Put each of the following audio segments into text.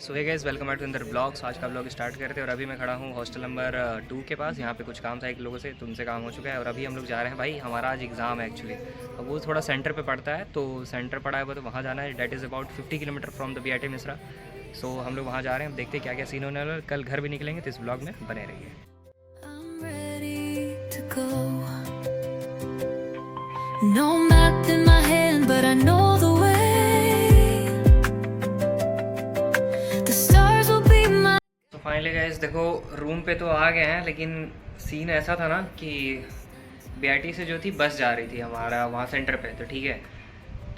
So hey guys, welcome back to another vlogs. आज का blog start करते हैं और अभी मैं खड़ा हूँ हॉस्टल नंबर 2 के पास। यहाँ पे कुछ काम था एक लोगों से, तो उनसे काम हो चुका है और अभी हम लोग जा रहे हैं। भाई हमारा आज एग्ज़ाम है एक्चुअली, अब वो थोड़ा सेंटर पे पड़ता है, तो सेंटर पड़ा है वो, तो वहाँ जाना है। That is about 50 kilometre from the BIT Mishra. So हम लोग वहाँ जा रहे हैं, देखते हैं क्या क्या सीन होने वाला है। कल घर भी निकलेंगे, तो इस ब्लॉग में बने रहिए। No map in my hand, but I know the way. The stars will be my. तो फाइनली गाइस देखो, रूम पे तो आ गए हैं, लेकिन सीन ऐसा था ना कि BIT से जो थी बस जा रही थी हमारा वहाँ सेंटर पे, तो ठीक है,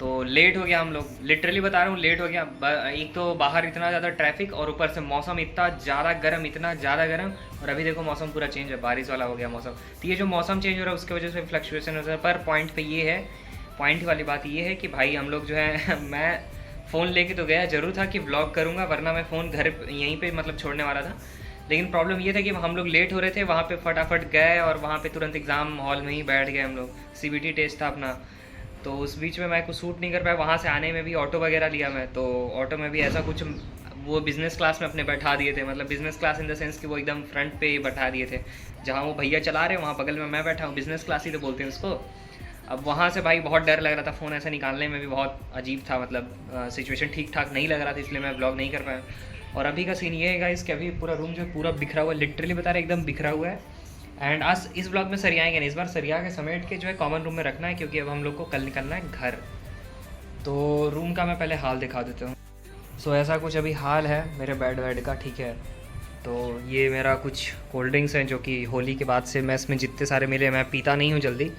तो लेट हो गया। हम लोग लिटरली बता रहा हूँ, लेट हो गया। एक तो बाहर इतना ज़्यादा ट्रैफिक और ऊपर से मौसम इतना ज़्यादा गर्म, इतना ज़्यादा गर्म। और अभी देखो मौसम पूरा चेंज है, बारिश वाला हो गया मौसम। तो ये जो मौसम चेंज हो रहा है उसकी वजह से फ्लक्चुएशन हो रहा है। पर पॉइंट पे ये है, पॉइंट वाली बात ये है कि भाई हम लोग जो है मैं फ़ोन लेके तो गया ज़रूर था कि व्लॉग करूँगा, वरना मैं फ़ोन घर यहीं पर मतलब छोड़ने वाला था। लेकिन प्रॉब्लम ये था कि हम लोग लेट हो रहे थे, वहाँ पे फटाफट गए और वहाँ पे तुरंत एग्ज़ाम हॉल में ही बैठ गए हम लोग। CBT टेस्ट था अपना, तो उस बीच में मैं कुछ सूट नहीं कर पाया। वहाँ से आने में भी ऑटो वगैरह लिया मैं, तो ऑटो में भी ऐसा कुछ वो बिज़नेस क्लास में अपने बैठा दिए थे। मतलब business class in the sense कि वो एकदम फ्रंट पे ही बैठा दिए थे, जहाँ वो भैया चला रहे हैं वहाँ बगल में मैं बैठा हूँ। बिज़नेस क्लास ही तो बोलते हैं उसको। अब वहाँ से भाई बहुत डर लग रहा था, फ़ोन ऐसे निकालने में भी बहुत अजीब था। मतलब सिचुएशन ठीक ठाक नहीं लग रहा था, इसलिए मैं ब्लॉग नहीं कर पाया। और अभी का सीन ये है गाइस कि अभी पूरा रूम जो है पूरा बिखरा हुआ है, लिटरली बता रहे एकदम बिखरा हुआ है। एंड आज इस ब्लॉग में सरियाएंगे नहीं, इस बार सरिया के समेट के जो है कॉमन रूम में रखना है, क्योंकि अब हम लोग को कल निकलना है घर। तो रूम का मैं पहले हाल दिखा देता हूँ। सो ऐसा कुछ अभी हाल है मेरे बेड वेड का, ठीक है। तो ये मेरा कुछ कोल्ड ड्रिंक्स हैं जो कि होली के बाद से मेस में जितने सारे मिले, मैं पीता नहीं हूँ जल्दी,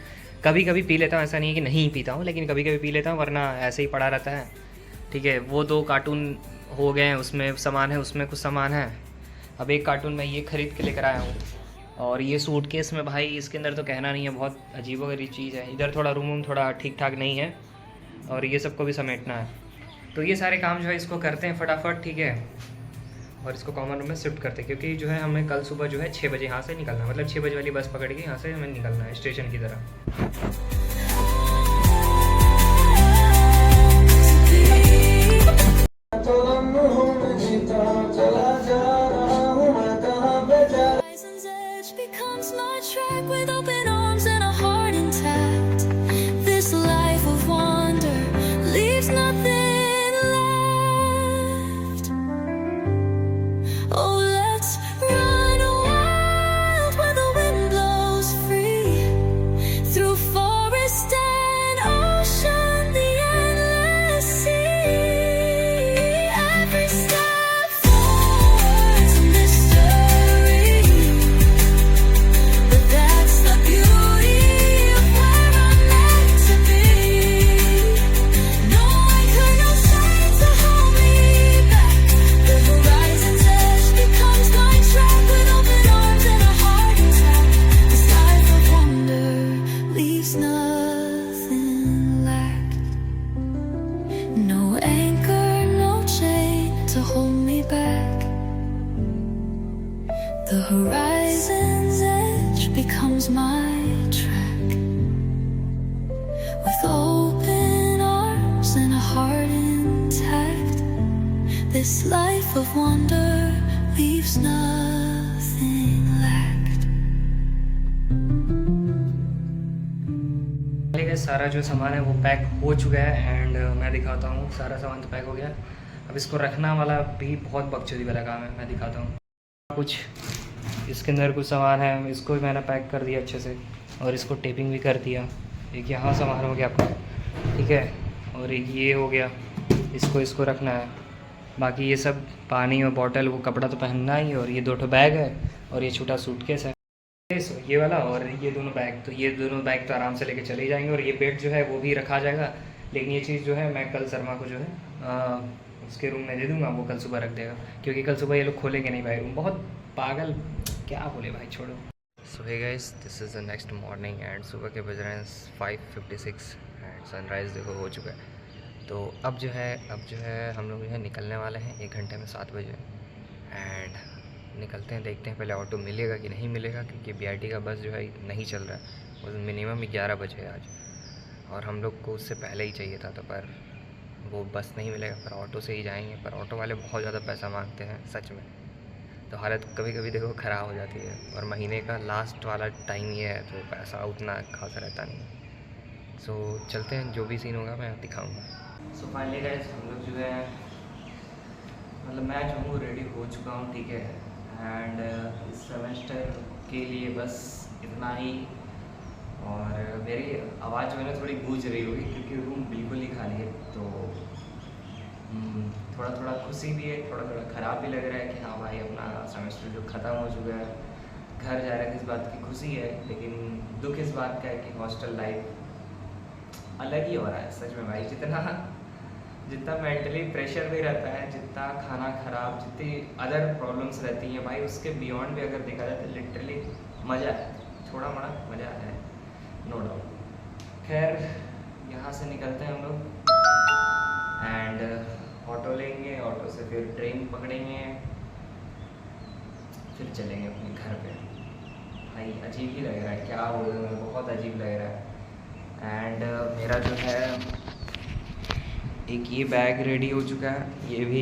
कभी कभी पी लेता हूँ। ऐसा नहीं है कि नहीं पीता हूँ, लेकिन कभी कभी पी लेता हूँ, वरना ऐसे ही पड़ा रहता है, ठीक है। वो 2 कार्टून हो गए हैं, उसमें सामान है, उसमें कुछ सामान है। अब एक कार्टून मैं ये ख़रीद के लेकर आया हूँ। और ये सूटकेस में भाई इसके अंदर तो कहना नहीं है, बहुत अजीबोगरीब चीज़ है। इधर थोड़ा रूम थोड़ा ठीक ठाक नहीं है, और ये सबको भी समेटना है। तो ये सारे काम जो है इसको करते हैं फटाफट, ठीक है, और इसको कॉमन रूम में शिफ्ट करते हैं, क्योंकि जो है हमें कल सुबह जो है 6 बजे यहाँ से निकलना है। मतलब 6 बजे वाली बस पकड़ के यहाँ से हमें निकलना है स्टेशन की तरह। The horizon's edge becomes my track, with open arms and a heart intact. This life of wonder leaves nothing lacked. सारा जो सामान है वो पैक हो चुका है, एंड मैं दिखाता हूँ। सारा सामान तो पैक हो गया, अब इसको रखना वाला भी बहुत बकचोदी वाला काम है, मैं दिखाता हूँ। कुछ इसके अंदर कुछ सामान है, इसको भी मैंने पैक कर दिया अच्छे से, और इसको टेपिंग भी कर दिया। एक यहाँ सामान हो गया अपना, ठीक है, और एक ये हो गया, इसको रखना है। बाकी ये सब पानी और बॉटल, वो कपड़ा तो पहनना ही, और ये 2 बैग है, और ये छोटा सूटकेस है ये वाला, और ये दोनों बैग। तो ये दोनों बैग तो आराम से लेके चले जाएंगे, और ये बेड जो है वो भी रखा जाएगा। लेकिन ये चीज़ जो है मैं कल शर्मा को जो है उसके रूम में दे दूँगा, वो कल सुबह रख देगा, क्योंकि कल सुबह ये लोग खोलेंगे नहीं भाई रूम। बहुत पागल, क्या बोले भाई, छोड़ो। So hey guys, this is the next morning, and सुबह के बज रहे हैं 5:56 एंड सनराइज़ देखो हो चुका है। तो अब जो है हम लोग जो है निकलने वाले हैं 1 घंटे में 7 बजे, एंड निकलते हैं, देखते हैं पहले ऑटो मिलेगा कि नहीं मिलेगा, क्योंकि BIT का बस जो है नहीं चल रहा है। वो मिनिमम 11 बजे आज, और हम लोग को उससे पहले ही चाहिए था, तो पर वो बस नहीं मिलेगा, फिर ऑटो से ही जाएंगे। पर ऑटो वाले बहुत ज़्यादा पैसा मांगते हैं सच में, तो हालत कभी कभी देखो ख़राब हो जाती है। और महीने का लास्ट वाला टाइम ये है तो पैसा उतना खास रहता नहीं। सो चलते हैं, जो भी सीन होगा मैं दिखाऊंगा। सो फाइनली गाइस हम लोग जो है, मतलब मैं जो हूँ रेडी हो चुका हूँ, ठीक है। एंड इस सेमेस्टर के लिए बस इतना ही। और मेरी आवाज़ जो है ना थोड़ी गूंज रही होगी क्योंकि रूम बिल्कुल ही खाली है, तो थोड़ा थोड़ा खुशी भी है, थोड़ा थोड़ा ख़राब भी लग रहा है कि हाँ भाई अपना सेमेस्टर जो ख़त्म हो चुका है, घर जा रहे थे, इस बात की खुशी है। लेकिन दुख इस बात का है कि हॉस्टल लाइफ अलग ही हो रहा है सच में भाई। जितना मेंटली प्रेशर भी रहता है, जितना खाना ख़राब, जितनी अदर प्रॉब्लम्स रहती हैं भाई, उसके बियॉन्ड भी अगर देखा जाए तो लिटरली मज़ा है, थोड़ा मोड़ा मज़ा है, नो डाउट। खैर यहाँ से निकलते हैं हम लोग एंड ऑटो लेंगे, ऑटो से फिर ट्रेन पकड़ेंगे, फिर चलेंगे अपने घर पे। भाई अजीब ही लग रहा है, क्या बोलूं मैं, बहुत अजीब लग रहा है। एंड मेरा जो है एक ये बैग रेडी हो चुका है, ये भी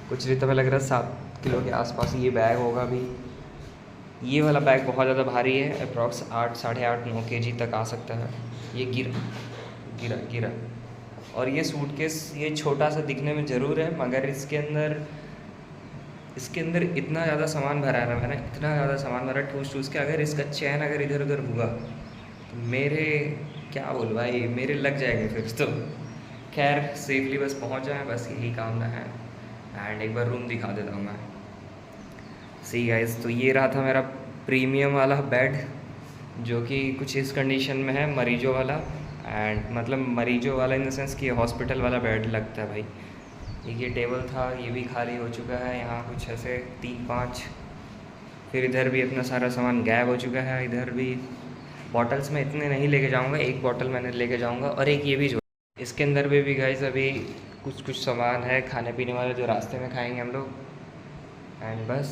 कुछ नहीं तो लग रहा है 7 किलो के आसपास ये बैग होगा भी। ये वाला बैग बहुत ज़्यादा भारी है, अप्रॉक्स 8, 8.5, 9 kg तक आ सकता है। ये गिरा। और ये सूटकेस ये छोटा सा दिखने में ज़रूर है, मगर इसके अंदर इतना ज़्यादा सामान भरा है ना मैंने, इतना ज़्यादा सामान भरा ठूस के, अगर इसका चैन अगर इधर उधर हुआ तो मेरे क्या बोल भाई, मेरे लग जाएंगे फिर तो। खैर सेफली बस पहुंच जाए, बस यही कामना है। एंड एक बार रूम दिखा देता हूँ मैं। सी गाइस, तो ये रहा था मेरा प्रीमियम वाला बेड, जो कि कुछ इस कंडीशन में है, मरीजों वाला। एंड मतलब मरीजों वाला इन द सेंस कि हॉस्पिटल वाला बेड लगता है भाई। ये टेबल था, ये भी खाली हो चुका है। यहाँ कुछ ऐसे 3-5, फिर इधर भी अपना सारा सामान गायब हो चुका है। इधर भी बॉटल्स में इतने नहीं लेके जाऊँगा, एक बॉटल मैंने लेके जाऊँगा, और एक ये भी जो इसके अंदर भी गाइस अभी कुछ सामान है खाने पीने वाले, जो रास्ते में खाएंगे हम लोग। एंड बस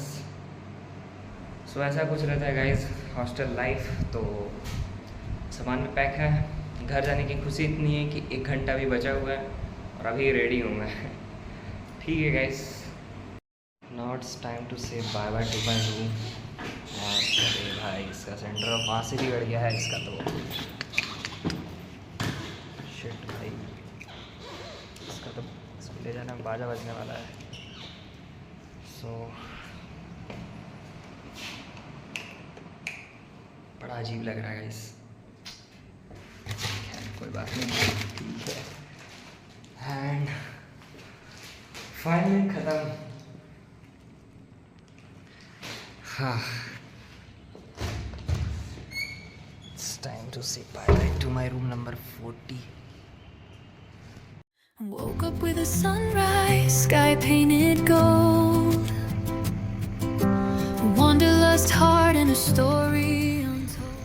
सो ऐसा कुछ रहता है गाइस हॉस्टल लाइफ। तो सामान में पैक है, घर जाने की खुशी इतनी है कि 1 घंटा भी बचा हुआ है और अभी रेडी हूँ मैं। ठीक है guys, now it's time to say bye bye to my room. अरे भाई इसका सेंटर ऑफ वहाँ से भी बढ़ गया है इसका, तो शिट भाई, इसका तो इसको ले जाना बाजा बजने वाला है। सो बड़ा अजीब लग रहा है गाइस, कोई बात नहीं, ठीक है। एंड फाइनली ख़त्म। हाँ, it's time to say bye bye to my room number 40। Woke up with a sunrise, sky painted gold, a wanderlust heart and a story untold.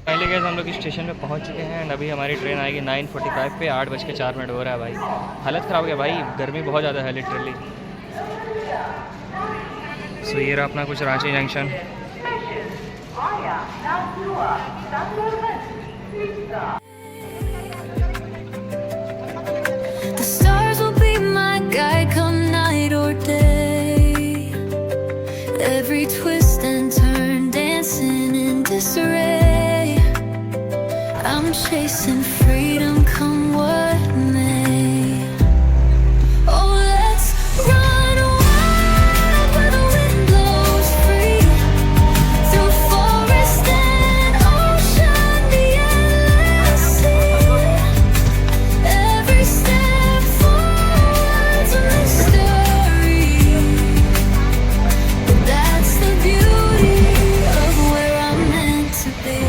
पहले गए हम लोग स्टेशन पे पहुंच चुके हैं। अभी हमारी ट्रेन आएगी 9:45 पे, 8:04 हो रहा है भाई। हालत ख़राब हो गया भाई, गर्मी बहुत ज़्यादा है लिटरली। सो ये रहा अपना कुछ Ranchi junction. The stars will be my guide come night or day. Every twist and turn, dancing in disarray. I'm chasing freedom, come what may. Oh, let's run wild where the wind blows free. Through forest and ocean, the endless sea. Every step forward's a mystery. But that's the beauty of where I'm meant to be.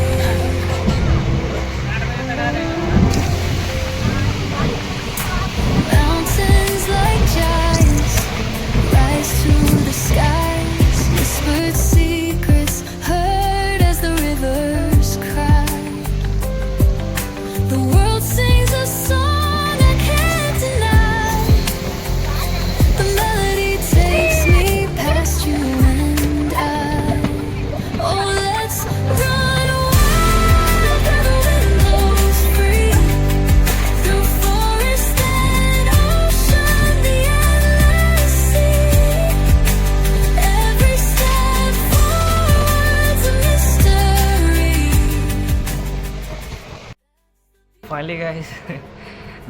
Finally guys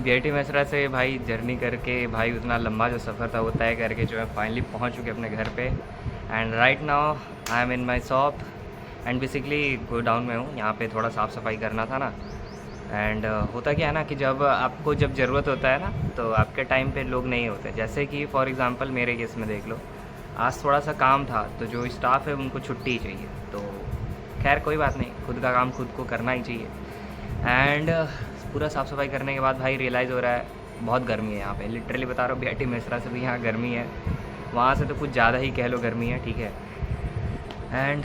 BIT Mesra से भाई journey करके भाई उतना लंबा जो सफ़र था वो तय करके जो है फाइनली पहुंच चुके अपने घर पे। And right now I am in my shop and basically godown में हूँ। यहाँ पे थोड़ा साफ़ सफाई करना था ना। एंड होता क्या है ना कि जब आपको जब ज़रूरत होता है ना तो आपके टाइम पे लोग नहीं होते। जैसे कि फॉर एग्ज़ाम्पल मेरे केस में देख लो, आज थोड़ा सा काम था तो जो स्टाफ है उनको छुट्टी ही चाहिए। तो खैर कोई बात नहीं, खुद का काम खुद को करना ही चाहिए। एंड पूरा साफ़ सफाई करने के बाद भाई रियलाइज़ हो रहा है बहुत गर्मी है यहाँ पे। लिटरली बता रहा हूँ, बीआईटी मेसरा से भी यहाँ गर्मी है, वहाँ से तो कुछ ज़्यादा ही कह लो गर्मी है, ठीक है। एंड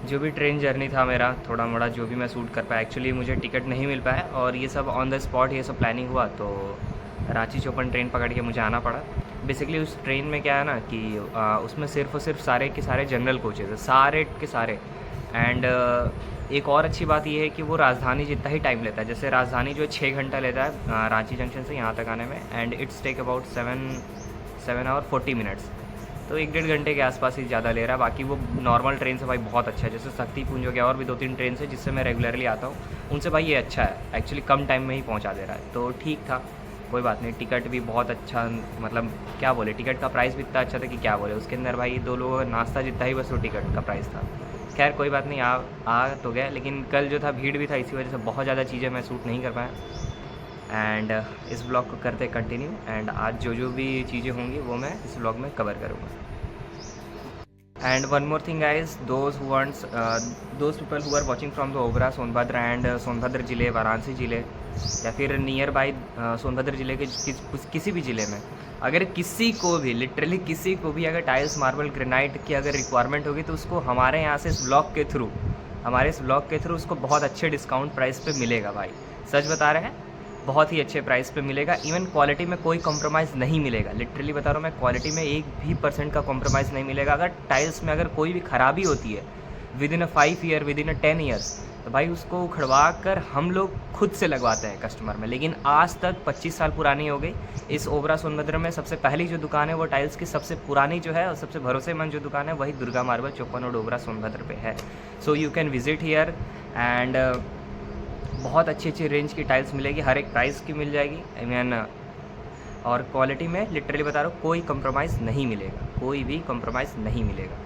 जो भी ट्रेन जर्नी था मेरा थोड़ा मोड़ा जो भी मैं शूट कर पाया, एक्चुअली मुझे टिकट नहीं मिल पाया और ये सब ऑन द स्पॉट ये सब प्लानिंग हुआ तो रांची चौपन ट्रेन पकड़ के मुझे आना पड़ा। बेसिकली उस ट्रेन में क्या है ना कि उसमें सिर्फ और सिर्फ सारे के सारे जनरल कोचेज़ है, सारे के सारे। एंड एक और अच्छी बात ये है कि वो राजधानी जितना ही टाइम लेता है। जैसे राजधानी जो 6 घंटा लेता है रांची जंक्शन से यहाँ तक आने में, and it's take about 7 hour 40 minutes, तो 1-1.5 घंटे के आसपास ही ज़्यादा ले रहा है। बाकी वो नॉर्मल ट्रेन से भाई बहुत अच्छा है। जैसे शक्तिपुंज हो गया और भी 2-3 ट्रेन से जिससे मैं रेगुलरली आता हूँ, उनसे भाई ये अच्छा है, एक्चुअली कम टाइम में ही पहुँचा दे रहा है। तो ठीक था, कोई बात नहीं। टिकट भी बहुत अच्छा, मतलब क्या बोले, टिकट का प्राइस भी इतना अच्छा था कि क्या बोले। उसके अंदर भाई 2 लोगों का नाश्ता जितना ही बस वो टिकट का प्राइस था। खैर कोई बात नहीं, आ तो गया। लेकिन कल जो था भीड़ भी था, इसी वजह से बहुत ज़्यादा चीज़ें मैं शूट नहीं कर पाया। एंड इस ब्लॉग को करते कंटिन्यू। एंड आज जो भी चीज़ें होंगी वो मैं इस ब्लॉग में कवर करूँगा। And one more thing guys, those people who are watching from the Obra Sonbhadra and Sonbhadra ज़िले, वाराणसी ज़िले या फिर नियर बाई सोनभद्र ज़िले के किसी भी ज़िले में अगर किसी को भी, लिटरली किसी को भी अगर टाइल्स, मार्बल, ग्रेनाइट की अगर रिक्वायरमेंट होगी तो उसको हमारे यहाँ से इस ब्लॉग के थ्रू उसको बहुत अच्छे डिस्काउंट प्राइस पे मिलेगा भाई। सच बता रहे हैं, बहुत ही अच्छे प्राइस पे मिलेगा। इवन क्वालिटी में कोई कॉम्प्रोमाइज़ नहीं मिलेगा। लिटरली बता रहा हूँ मैं, क्वालिटी में 1% का कॉम्प्रोमाइज़ नहीं मिलेगा। अगर टाइल्स में अगर कोई भी ख़राबी होती है विदिन अ 5 ईयर, विदिन अ 10 ईयर्स, तो भाई उसको उखड़वा कर हम लोग खुद से लगवाते हैं कस्टमर में। लेकिन आज तक 25 साल पुरानी हो गई इस ओबरा सोनभद्र में। सबसे पहली जो दुकान है वो टाइल्स की सबसे पुरानी जो है और सबसे भरोसेमंद जो दुकान है वही दुर्गा मार्बल 54 रोड ओबरा सोनभद्र पे है। So you can visit here. And बहुत अच्छी रेंज की टाइल्स मिलेगी, हर एक प्राइस की मिल जाएगी। आई मीन, और क्वालिटी में लिटरली बता रहा हूँ कोई कंप्रोमाइज़ नहीं मिलेगा, कोई भी कंप्रोमाइज़ नहीं मिलेगा।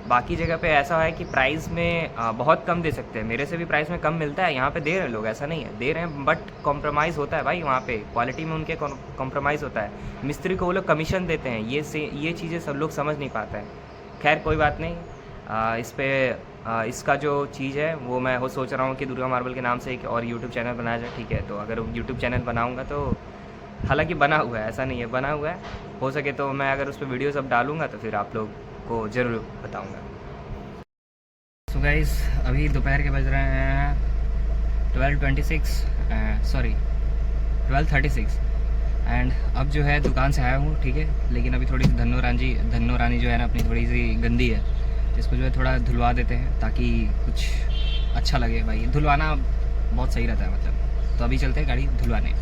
बाकी जगह पे ऐसा है कि प्राइस में बहुत कम दे सकते हैं, मेरे से भी प्राइस में कम मिलता है, यहाँ पे दे रहे हैं लोग, ऐसा नहीं है, दे रहे हैं, बट कॉम्प्रोमाइज़ होता है भाई वहाँ पे, क्वालिटी में उनके कॉम्प्रोमाइज़ होता है। मिस्त्री को वो लोग कमीशन देते हैं, ये चीज़ें सब लोग समझ नहीं पाते हैं। खैर कोई बात नहीं, इस पर इसका जो चीज़ है वो मैं वो सोच रहा हूँ कि दुर्गा मार्बल के नाम से एक और यूट्यूब चैनल बनाया जाए, ठीक है। तो अगर यूट्यूब चैनल बनाऊँगा तो, हालांकि बना हुआ है, ऐसा नहीं है, बना हुआ है, हो सके तो मैं अगर उस पर वीडियो सब डालूँगा तो फिर आप लोग को ज़रूर बताऊँगा। सो गाइस, अभी दोपहर के बज रहे हैं 12:36 एंड अब जो है दुकान से आया हूँ, ठीक है। लेकिन अभी थोड़ी सी धन्नो रानी जो है ना अपनी थोड़ी सी गंदी है, इसको जो है थोड़ा धुलवा देते हैं ताकि कुछ अच्छा लगे। भाई धुलवाना बहुत सही रहता है, मतलब। तो अभी चलते हैं गाड़ी धुलवाने।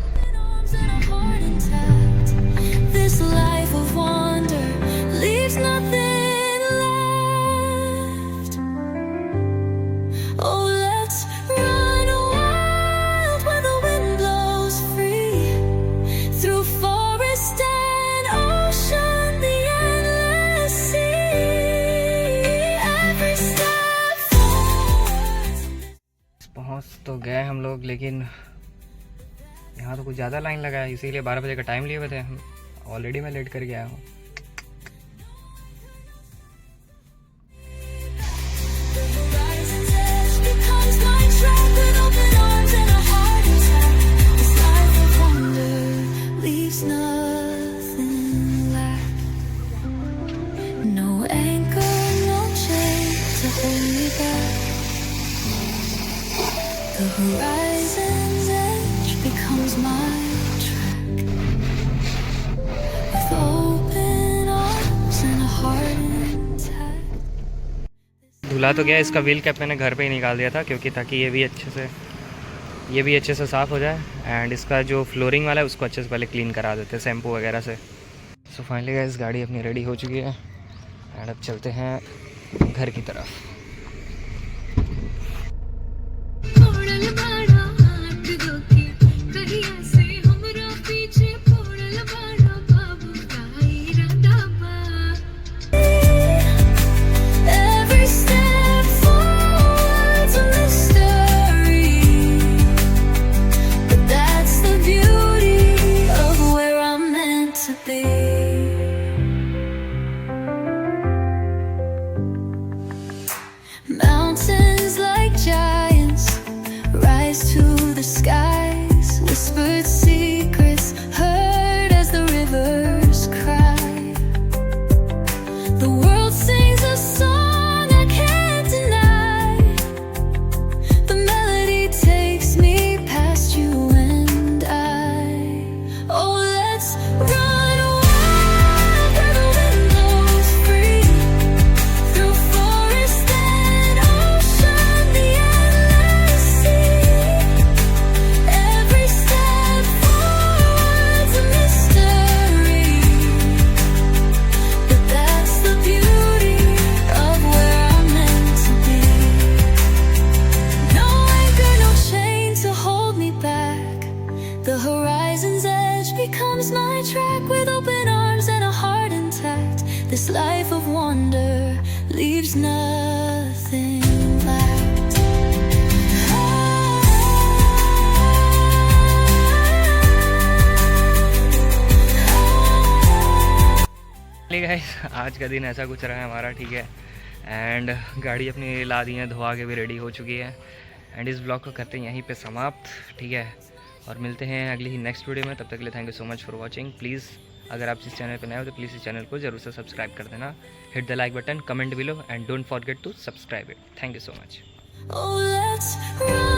This life of wonder leaves nothing left. Oh, let's run wild where the wind blows free, through forest and ocean, the endless sea. Every step forward. पहुँच तो गए हम लोग, लेकिन यहाँ तो कुछ ज़्यादा लाइन लगा है, इसीलिए 12 बजे का टाइम लिए हुए थे हम। ऑलरेडी मैं लेट कर गया हूँ। The horizon's edge becomes my track, with open arms and a heart intact. धुला तो गया, इसका व्हील कैप मैंने घर पे ही निकाल दिया था क्योंकि ताकि ये भी अच्छे से साफ़ हो जाए। एंड इसका जो फ्लोरिंग वाला है उसको अच्छे से पहले क्लीन करा देते शैम्पू वगैरह से। सो फाइनली गाइस, गाड़ी अपनी रेडी हो चुकी है एंड अब चलते हैं घर की तरफ। This life of wonder leaves nothing left. Guys आज का दिन ऐसा कुछ रहा है हमारा, ठीक है। एंड गाड़ी अपनी ला दी है, धोआ के भी रेडी हो चुकी है। एंड इस ब्लॉग को करते हैं यहीं पे समाप्त, ठीक है। और मिलते हैं अगली ही नेक्स्ट वीडियो में। तब तक के लिए thank you so much for watching. Please अगर आप इस चैनल पर नए हो तो प्लीज़ इस चैनल को जरूर से सब्सक्राइब कर देना। Hit the like button, comment below and don't forget to subscribe it. Thank you so much. Oh, let's run.